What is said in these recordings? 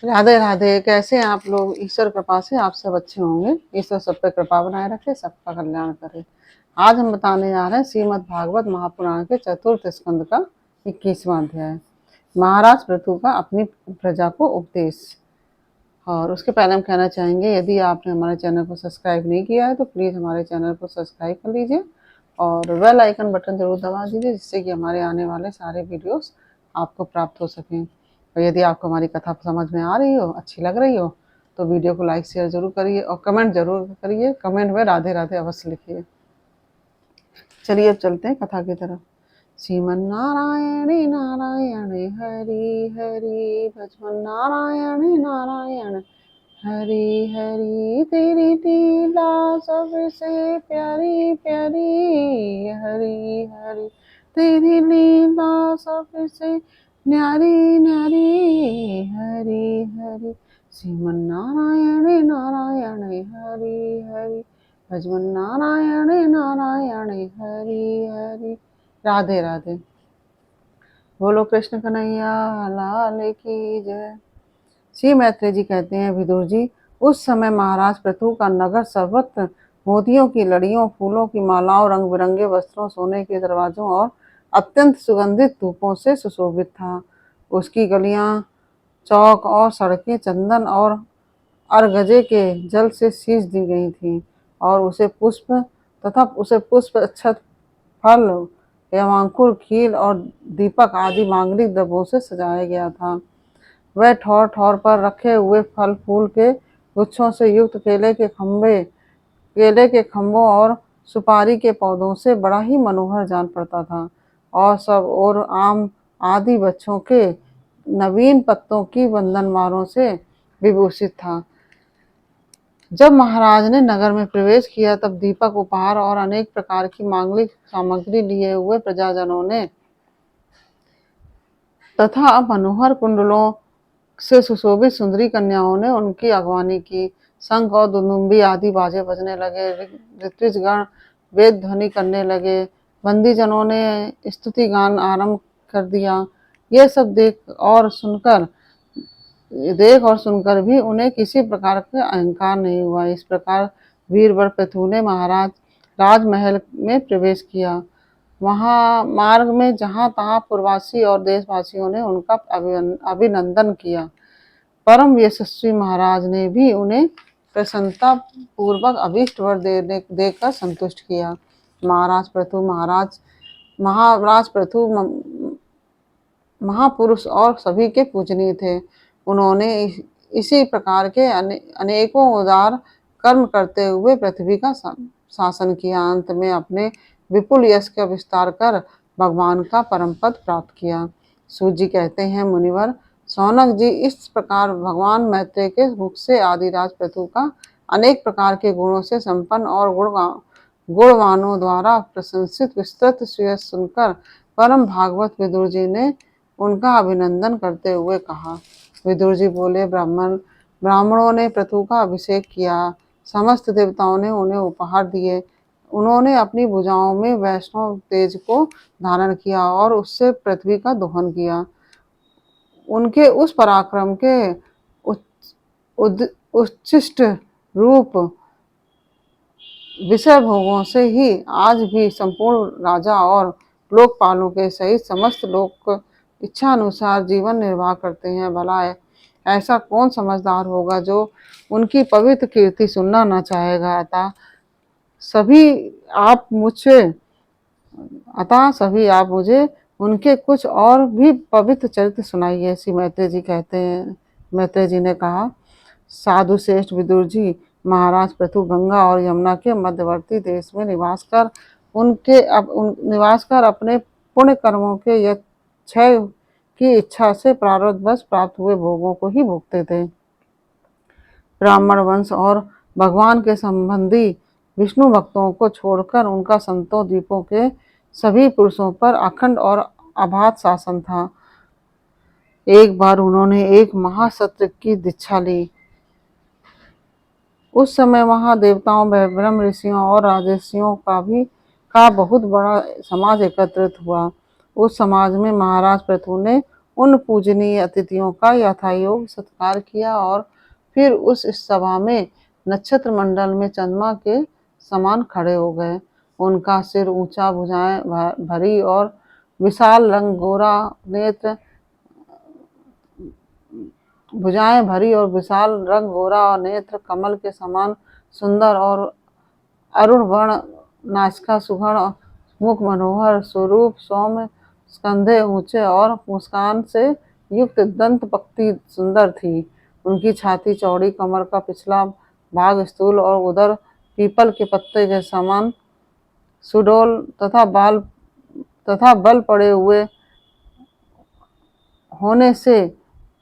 राधे राधे। कैसे हैं आप लोग? ईश्वर कृपा से आप सब अच्छे होंगे। ईश्वर सब पे कृपा बनाए रखे, सबका कल्याण करे। आज हम बताने जा रहे हैं श्रीमद् भागवत महापुराण के चतुर्थ स्कंद का 21वां अध्याय, महाराज पृथु का अपनी प्रजा को उपदेश। और उसके पहले हम कहना चाहेंगे, यदि आपने हमारे चैनल को सब्सक्राइब नहीं किया है तो प्लीज़ हमारे चैनल को सब्सक्राइब कर लीजिए और बेल आइकन बटन जरूर दबा दीजिए, जिससे कि हमारे आने वाले सारे वीडियोस आपको प्राप्त हो सकें। और यदि आपको हमारी कथा समझ में आ रही हो, अच्छी लग रही हो, तो वीडियो को लाइक शेयर जरूर करिए और कमेंट जरूर करिए। कमेंट में राधे राधे अवश्य लिखिए। चलिए अब चलते हैं कथा की तरफ। श्रीमन्नारायणे नारायणे हरि हरि, भजमन्नारायणे नारायण हरि हरि। तेरी लीला सबसे प्यारी प्यारी, हरि हरि। तेरी लीला सबसे न्यारी न्यारी, हरि हरि। श्रीमन्नारायण नारायण हरि हरि, भजमन्नारायण नारायण हरि हरि। राधे राधे। बोलो कृष्ण कन्हैया लाल की जय। श्री मैत्रेय जी कहते हैं, विदुर जी, उस समय महाराज पृथु का नगर सर्वत्र मोतियों की लड़ियों, फूलों की मालाओं, रंग बिरंगे वस्त्रों, सोने के दरवाजों और अत्यंत सुगंधित धूपों से सुशोभित था। उसकी गलियां, चौक और सड़कें चंदन और अरगजे के जल से सींच दी गई थीं और उसे पुष्प, अक्षत, फल एवं अंकुर, खील और दीपक आदि मांगलिक द्रव्यों से सजाया गया था। वह ठौर ठौर पर रखे हुए फल फूल के गुच्छों से युक्त केले के खम्भों और सुपारी के पौधों से बड़ा ही मनोहर जान पड़ता था और सब और आम आदि वृक्षों के नवीन पत्तों की बंधनवारों से विभूषित था। जब महाराज ने नगर में प्रवेश किया, तब दीपक, उपहार और अनेक प्रकार की मांगलिक सामग्री लिए हुए प्रजाजनों ने तथा मनोहर कुंडलों से सुशोभित सुंदरी कन्याओं ने उनकी अगवानी की। शंख और दुदुम्बी आदि बाजे बजने लगे, ऋत्विजगण वेद ध्वनि करने लगे, बंदीजनों ने स्तुति गान आरंभ कर दिया। ये सब देख और सुनकर भी उन्हें किसी प्रकार का अहंकार नहीं हुआ। इस प्रकार वीरवर पृथु ने राजमहल में प्रवेश किया। वहां मार्ग में जहां तहां पुरवासी और देशवासियों ने उनका अभिनंदन किया। परम यशस्वी महाराज ने भी उन्हें प्रसन्नता पूर्वक अभीष्ट वर देकर संतुष्ट किया। महाराज पृथु महापुरुष और सभी के पूजनीय थे। उन्होंने इसी प्रकार के अनेकों उदार कर्म करते हुए पृथ्वी का शासन किया। अंत में अपने विपुल यश का विस्तार कर भगवान का परम पद प्राप्त किया। सूत जी कहते हैं, मुनिवर सौनक जी, इस प्रकार भगवान मैत्रेय के मुख से आदिराज पृथु का अनेक प्रकार के गुणों से संपन्न और गुणवानों द्वारा प्रशंसित विस्तृत सुयश सुनकर परम भागवत विदुर जी ने उनका अभिनंदन करते हुए कहा। विदुर जी बोले, ब्राह्मणों ने पृथु का अभिषेक किया, समस्त देवताओं ने उन्हें उपहार दिए, उन्होंने अपनी भुजाओं में वैष्णव तेज को धारण किया और उससे पृथ्वी का दोहन किया। उनके उस पराक्रम के उच्छिष्ट रूप विषय भोगों से ही आज भी संपूर्ण राजा और लोकपालों के सहित समस्त लोग इच्छा अनुसार जीवन निर्वाह करते हैं। भला ऐसा कौन समझदार होगा जो उनकी पवित्र कीर्ति सुनना न चाहेगा? सभी आप मुझे उनके कुछ और भी पवित्र चरित्र सुनाइए। श्री मैत्रेय जी कहते हैं, मैत्रेय जी ने कहा, साधु श्रेष्ठ विदुर जी, महाराज पृथु गंगा और यमुना के मध्यवर्ती देश में निवास कर अपने पुण्य कर्मों के क्षय की इच्छा से प्रारब्धवश प्राप्त हुए भोगों को ही भोगते थे। ब्राह्मण वंश और भगवान के संबंधी विष्णु भक्तों को छोड़कर उनका संतों द्वीपों के सभी पुरुषों पर अखंड और अबाध शासन था। एक बार उन्होंने एक महासत्र की दीक्षा ली। उस समय वहां देवताओं, ब्रह्म ऋषियों और राजर्षियों का बहुत बड़ा समाज एकत्रित हुआ। उस समाज में महाराज पृथु ने उन पूजनीय अतिथियों का यथायोग सत्कार किया और फिर उस सभा में नक्षत्र मंडल में चंद्रमा के समान खड़े हो गए। उनका सिर ऊंचा, भुजाएं भरी और विशाल रंग गोरा नेत्र भुजाएं भरी और विशाल रंग गोरा और नेत्र कमल के समान सुंदर और अरुण वर्ण, नासिका सुघड़, मुख मनोहर, स्वरूप सौम्य, कंधे ऊंचे और मुस्कान से युक्त दंत पंक्ति सुंदर थी। उनकी छाती चौड़ी, कमर का पिछला भाग स्थूल और उदर पीपल के पत्ते के समान सुडौल तथा बल पड़े हुए होने से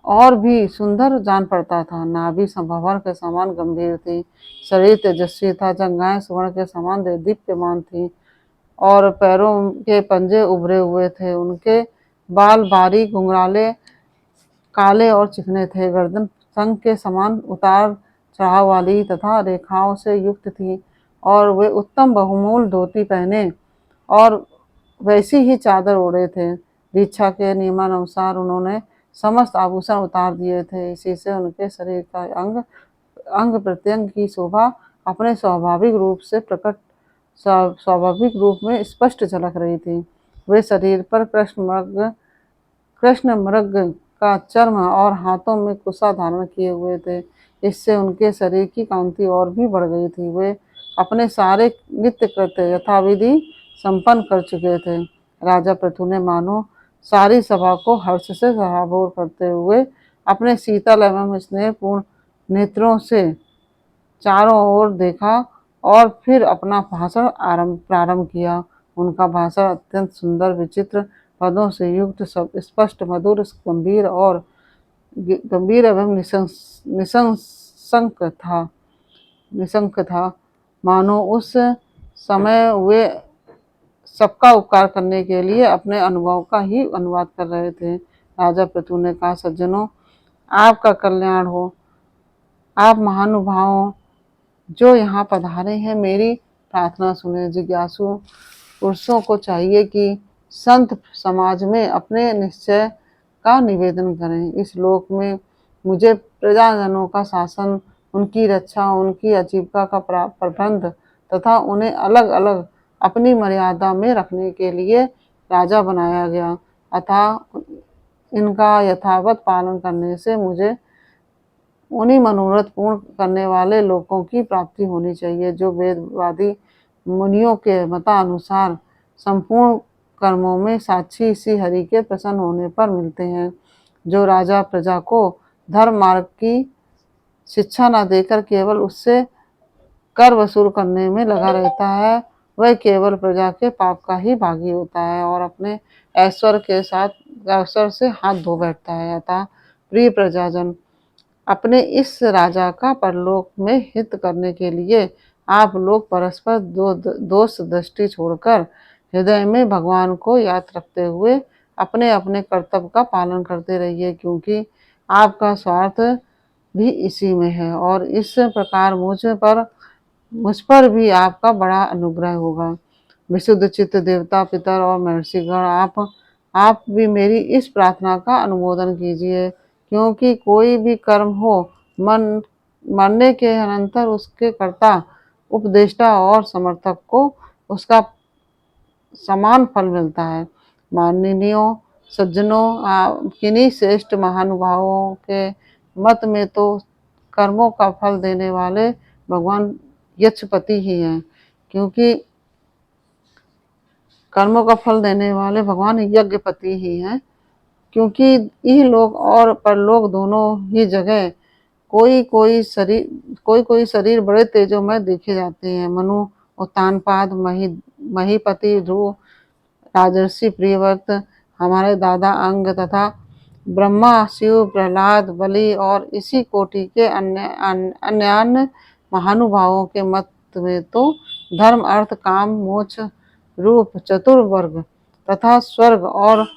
और भी सुंदर जान पड़ता था। नाभि भंवर के समान गंभीर थी, शरीर तेजस्वी था, जंघाएं स्वर्ण के समान दीप्यमान थी और पैरों के पंजे उभरे हुए थे। उनके बाल बारीक, घुंघराले, काले और चिकने थे। गर्दन शंख के समान उतार चढ़ाव वाली तथा रेखाओं से युक्त थी और वे उत्तम बहुमूल धोती पहने और वैसी ही चादर ओढ़े थे। दीक्षा के नियमानुसार उन्होंने समस्त आभूषण उतार दिए थे। इसी से उनके शरीर का अंग प्रत्यंग की शोभा अपने स्वाभाविक रूप में स्पष्ट झलक रही थी। वे शरीर पर कृष्ण मृग का चर्म और हाथों में कुशा धारण किए हुए थे। इससे उनके शरीर की कांति और भी बढ़ गई थी। वे अपने सारे नित्य कृत्य यथाविधि संपन्न कर चुके थे। राजा पृथु ने मानो सारी सभा को हर्ष से सराबोर करते हुए अपने शीतल एवं स्नेहपूर्ण नेत्रों से चारों ओर देखा और फिर अपना भाषण प्रारंभ किया। उनका भाषण अत्यंत सुंदर, विचित्र पदों से युक्त, स्पष्ट, मधुर, गंभीर एवं निशंक था। मानो उस समय वे सबका उपकार करने के लिए अपने अनुभव का ही अनुवाद कर रहे थे। राजा पृथु ने कहा, सज्जनों, आपका कल्याण हो। आप महानुभावों जो यहाँ पधारे हैं, मेरी प्रार्थना सुने। जिज्ञासु पुरुषों को चाहिए कि संत समाज में अपने निश्चय का निवेदन करें। इस लोक में मुझे प्रजाजनों का शासन, उनकी रक्षा, उनकी आजीविका का प्रबंध तथा उन्हें अलग अलग अपनी मर्यादा में रखने के लिए राजा बनाया गया। अतः इनका यथावत पालन करने से मुझे उन्हीं मनोरथ पूर्ण करने वाले लोगों की प्राप्ति होनी चाहिए जो वेदवादी मुनियों के मतानुसार संपूर्ण कर्मों में साक्षी श्री हरि के प्रसन्न होने पर मिलते हैं। जो राजा प्रजा को धर्म मार्ग की शिक्षा न देकर केवल उससे कर वसूल करने में लगा रहता है, वह केवल प्रजा के पाप का ही भागी होता है और अपने ऐश्वर्य से हाथ धो बैठता है। अतः प्रिय प्रजाजन, अपने इस राजा का परलोक में हित करने के लिए आप लोग परस्पर दोष दृष्टि छोड़कर हृदय में भगवान को याद रखते हुए अपने अपने कर्तव्य का पालन करते रहिए, क्योंकि आपका स्वार्थ भी इसी में है और इस प्रकार मुझ पर भी आपका बड़ा अनुग्रह होगा। विशुद्ध चित्त देवता, पितर और महर्षिगण, आप भी मेरी इस प्रार्थना का अनुमोदन कीजिए, क्योंकि कोई भी कर्म हो, मरने के अनंतर उसके कर्ता, उपदेष्टा और समर्थक को उसका समान फल मिलता है। माननीयों सज्जनों, किन्हीं श्रेष्ठ महानुभावों के मत में तो कर्मों का फल देने वाले भगवान यक्षपति ही हैं, क्योंकि कर्मों का फल देने वाले भगवान यज्ञपति ही हैं, क्योंकि यह लोक और परलोक दोनों ही जगह कोई शरीर बड़े तेजोमय देखे जाते हैं। मनु, उत्तानपाद, महीपति, ध्रुव, राजर्षि प्रियव्रत, हमारे दादा अंग तथा ब्रह्मा, शिव, प्रहलाद, बलि और इसी कोटि के अन्य महानुभावों के मत में तो धर्म, अर्थ, काम, मोक्ष रूप चतुर्वर्ग तथा स्वर्ग और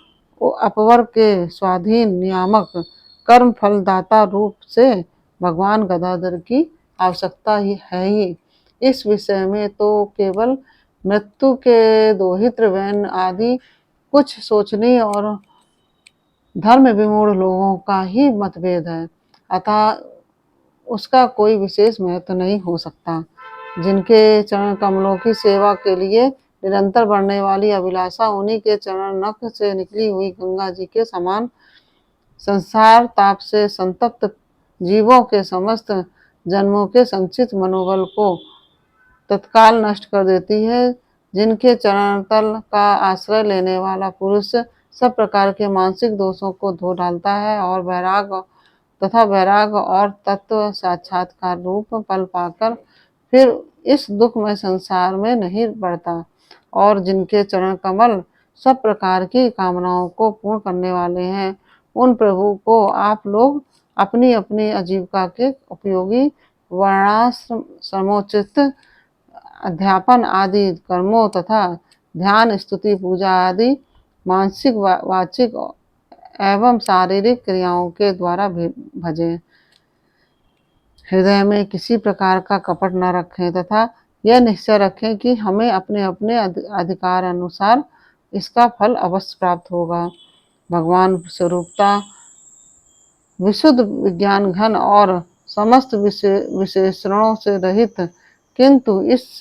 अपवर्ग के स्वाधीन नियामक कर्म फलदाता रूप से भगवान गदाधर की आवश्यकता ही है। इस विषय में तो केवल मृत्यु के दोहित्र वैन आदि कुछ सोचने और धर्म विमूढ़ लोगों का ही मतभेद है, अतः उसका कोई विशेष महत्व नहीं हो सकता। जिनके चरण कमलों की सेवा के लिए निरंतर बढ़ने वाली अभिलाषा उन्हीं के चरण नख से निकली हुई गंगा जी के समान संसार ताप से संतप्त जीवों के समस्त जन्मों के संचित मनोबल को तत्काल नष्ट कर देती है। जिनके चरण तल का आश्रय लेने वाला पुरुष सब प्रकार के मानसिक दोषों को धो डालता है और वैराग और तत्व साक्षात्कार रूप फल पाकर फिर इस दुखमय संसार में नहीं बढ़ता, और जिनके चरण कमल सब प्रकार की कामनाओं को पूर्ण करने वाले हैं, उन प्रभु को आप लोग अपनी अपनी आजीविका के उपयोगी वर्णाश्रम समुचित अध्यापन आदि कर्मों तथा ध्यान स्तुति पूजा आदि मानसिक वाचिक एवं शारीरिक क्रियाओं के द्वारा भजें। हृदय में किसी प्रकार का कपट न रखें तथा यह निश्चय रखें कि हमें अपने अपने अधिकार अनुसार इसका फल अवश्य प्राप्त होगा। भगवान स्वरूपता विशुद्ध विज्ञान घन और समस्त विशेषणों से रहित किंतु इस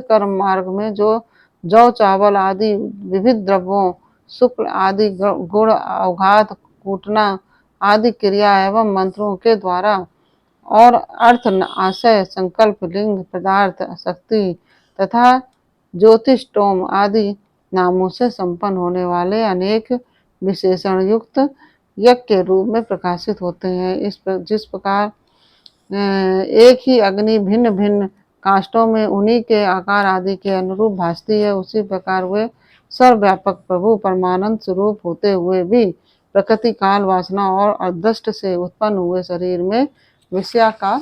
कर्म मार्ग में जो जौ चावल आदि विविध द्रव्यों शुक्ल आदि गुण अवघात कूटना आदि क्रिया एवं मंत्रों के द्वारा और अर्थ आशय संकल्प लिंग पदार्थ शक्ति तथा ज्योतिषोम आदि नामों से संपन्न होने वाले अनेक विशेषण युक्त यज्ञ के रूप में प्रकाशित होते हैं। जिस प्रकार एक ही अग्नि भिन्न भिन्न काष्ठों में उन्हीं के आकार आदि के अनुरूप भासती है, उसी प्रकार वे सर्वव्यापक प्रभु परमानंद स्वरूप होते हुए भी प्रकृति काल वासना और अदृष्ट से उत्पन्न हुए शरीर में विषयाकार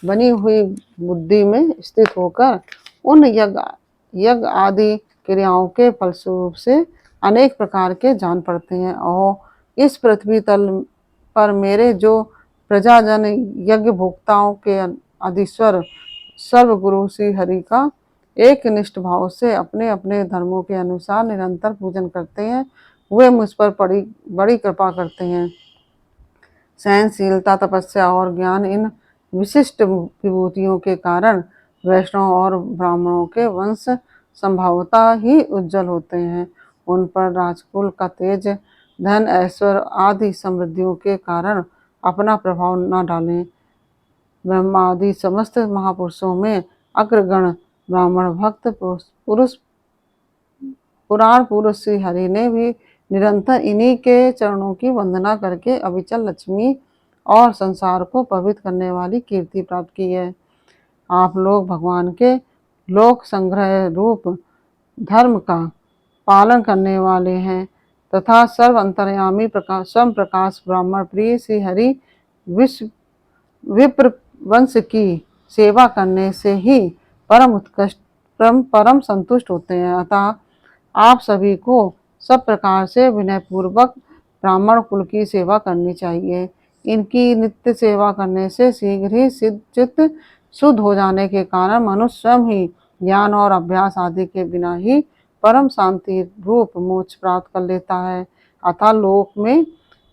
बनी हुई बुद्धि में स्थित होकर उन यज्ञ आदि क्रियाओं के फलस्वरूप से अनेक प्रकार के जान पड़ते हैं। और इस पृथ्वी तल पर मेरे जो प्रजाजन यज्ञ भोक्ताओं के अधीश्वर सर्वगुरु श्री हरि का एक निष्ठ भाव से अपने अपने धर्मों के अनुसार निरंतर पूजन करते हैं, वे मुझ पर बड़ी कृपा करते हैं। सहनशीलता तपस्या और ज्ञान इन विशिष्ट विभूतियों के कारण वैष्णव और ब्राह्मणों के वंश संभवतः ही उज्जवल होते हैं। उन पर राजकुल का तेज धन ऐश्वर्य आदि समृद्धियों के कारण अपना प्रभाव न डालें। ब्रह्मादि समस्त महापुरुषों में अग्रगण ब्राह्मण भक्त पुराण पुरुष श्री हरि ने भी निरंतर इन्हीं के चरणों की वंदना करके अविचल लक्ष्मी और संसार को पवित्र करने वाली कीर्ति प्राप्त की है। आप लोग भगवान के लोक संग्रह रूप धर्म का पालन करने वाले हैं तथा सर्व अंतर्यामी स्वयं प्रकाश ब्राह्मण प्रिय श्री हरि विप्र वंश की सेवा करने से ही परम संतुष्ट होते हैं। अतः आप सभी को सब प्रकार से विनय पूर्वक ब्राह्मण कुल की सेवा करनी चाहिए। इनकी नित्य सेवा करने से शीघ्र ही चित्त शुद्ध हो जाने के कारण मनुष्य स्वयं ही ज्ञान और अभ्यास आदि के बिना ही परम शांति रूप मोक्ष प्राप्त कर लेता है। अतः लोक में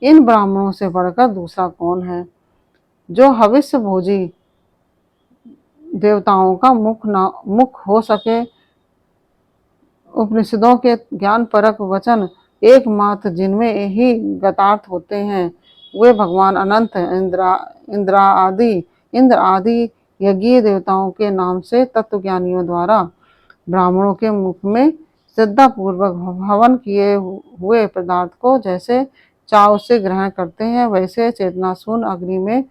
इन ब्राह्मणों से बढ़कर दूसरा कौन है जो हविष्य भोजी देवताओं का मुख हो सके। उपनिषदों के ज्ञान परक वचन एकमात्र जिनमें ही गतार्थ होते हैं, वे भगवान अनंत इंद्र आदि यज्ञीय देवताओं के नाम से तत्वज्ञानियों द्वारा ब्राह्मणों के मुख में श्रद्धा पूर्वक हवन किए हुए पदार्थ को जैसे चाव से ग्रहण करते हैं, वैसे चेतनाशून्य अग्नि में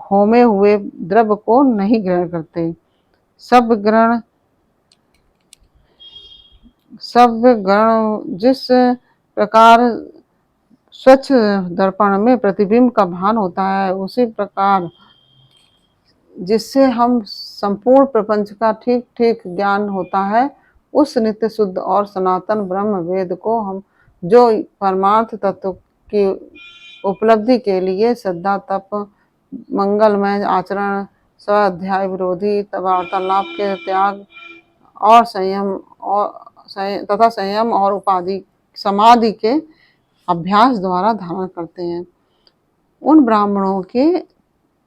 होमे हुए द्रव्य को नहीं ग्रहण करते। सब ग्रहण जिस प्रकार स्वच्छ दर्पण में प्रतिबिंब का भान होता है, उसी प्रकार जिससे हम संपूर्ण प्रपंच का ठीक ठीक ज्ञान होता है, उस नित्य शुद्ध और सनातन ब्रह्म वेद को हम जो परमार्थ तत्व की उपलब्धि के लिए श्रद्धा तप मंगलमय आचरण स्वाध्याय विरोधी वार्तालाप के त्याग और तथा संयम और उपाधि समाधि के अभ्यास द्वारा धारण करते हैं। उन ब्राह्मणों के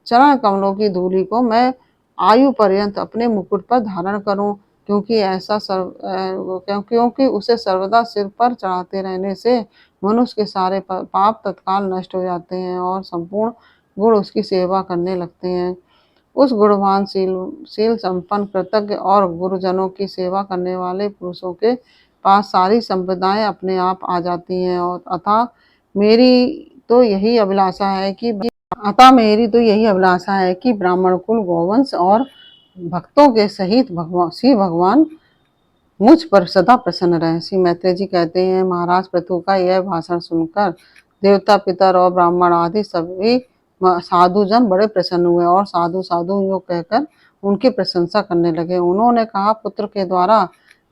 चरण कमलों की धूलि को मैं आयु पर्यंत अपने मुकुट पर धारण करूं, क्योंकि उसे सर्वदा सिर पर चढ़ाते रहने से मनुष्य के सारे पाप तत्काल नष्ट हो जाते हैं और संपूर्ण गुण उसकी सेवा करने लगते हैं। उस गुणवान शील संपन्न कृतज्ञ और गुरुजनों की सेवा करने वाले पुरुषों के पास सारी संपदाएं अपने आप आ जाती हैं। और मेरी तो यही अभिलाषा है कि ब्राह्मण कुल गोवंश और भक्तों के सहित भगवान मुझ पर सदा प्रसन्न रहे। श्री मैत्रेय जी कहते हैं, महाराज पृथु का यह भाषण सुनकर देवता पितर और ब्राह्मण आदि सभी साधु जन बड़े प्रसन्न हुए और साधु साधु यो कहकर उनकी प्रशंसा करने लगे। उन्होंने कहा, पुत्र के द्वारा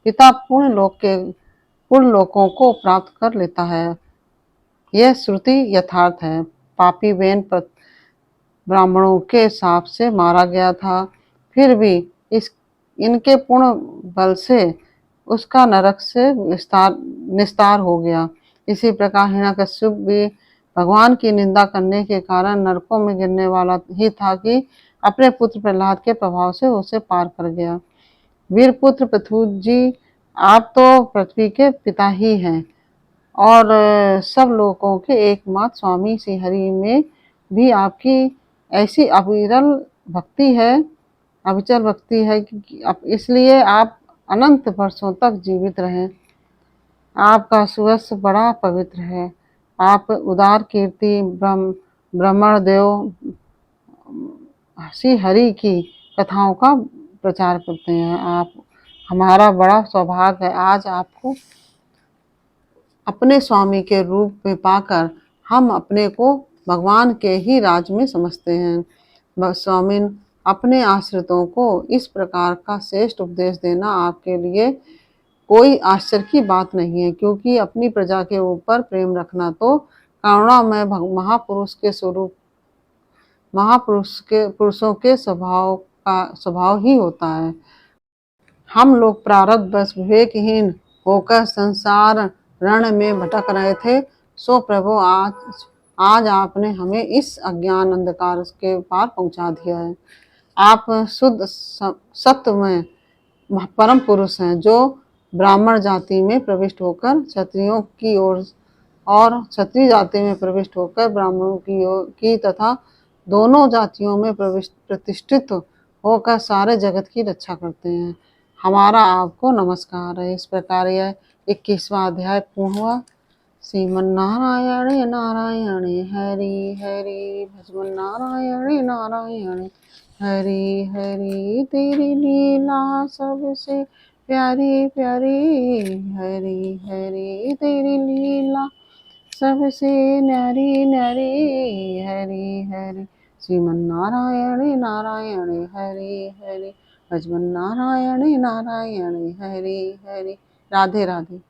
पिता पुण्य लोकों को प्राप्त कर लेता है, यह श्रुति यथार्थ है। पापी वेन ब्राह्मणों के शाप से मारा गया था, फिर भी इनके पुण्य बल से उसका नरक से निस्तार हो गया। इसी प्रकार हिरण्यकश्यप भी भगवान की निंदा करने के कारण नरकों में गिरने वाला ही था कि अपने पुत्र प्रहलाद के प्रभाव से उसे पार कर गया। वीरपुत्र पृथु जी, आप तो पृथ्वी के पिता ही हैं और सब लोगों के एकमात्र स्वामी श्री हरि में भी आपकी ऐसी अविचल भक्ति है कि इसलिए आप अनंत वर्षों तक जीवित रहें। आपका सुयश बड़ा पवित्र है। आप उदार कीर्ति ब्रह्मण देव श्री हरि की कथाओं का प्रचार करते हैं। आप हमारा बड़ा सौभाग्य है। आज आपको अपने स्वामी के रूप में पाकर हम अपने को भगवान के ही राज में समझते हैं। स्वामिन, अपने आश्रितों को इस प्रकार का श्रेष्ठ उपदेश देना आपके लिए कोई आश्चर्य की बात नहीं है, क्योंकि अपनी प्रजा के ऊपर प्रेम रखना तो करुणामय पुरुषों के स्वभाव ही होता है। हम लोग प्रारब्धवश विवेकहीन होकर संसार रण में भटक रहे थे, सो प्रभु आज आपने हमें इस अज्ञान अंधकार के पार पहुंचा दिया है। आप शुद्ध सत्य में परम पुरुष हैं, जो ब्राह्मण जाति में प्रविष्ट होकर क्षत्रियों की ओर और क्षत्रिय जाति में प्रविष्ट होकर ब्राह्मणों की तथा दोनों जातियों में प्रतिष्ठित होकर सारे जगत की रक्षा करते हैं। हमारा आपको नमस्कार है। इस प्रकार यह 21वां अध्याय पूर्ण हुआ। श्रीमन्नारायण नारायण हरि हरि, भजमन्नारायण नारायण हरि हरि, तेरी लीला सबसे प्यारी प्यारी, हरि हरि तेरी लीला सबसे न्यारी न्यारी, हरि हरि। श्रीमन्नारायण नारायण हरि हरि, भजमन्नारायण नारायण हरि हरि। राधे राधे।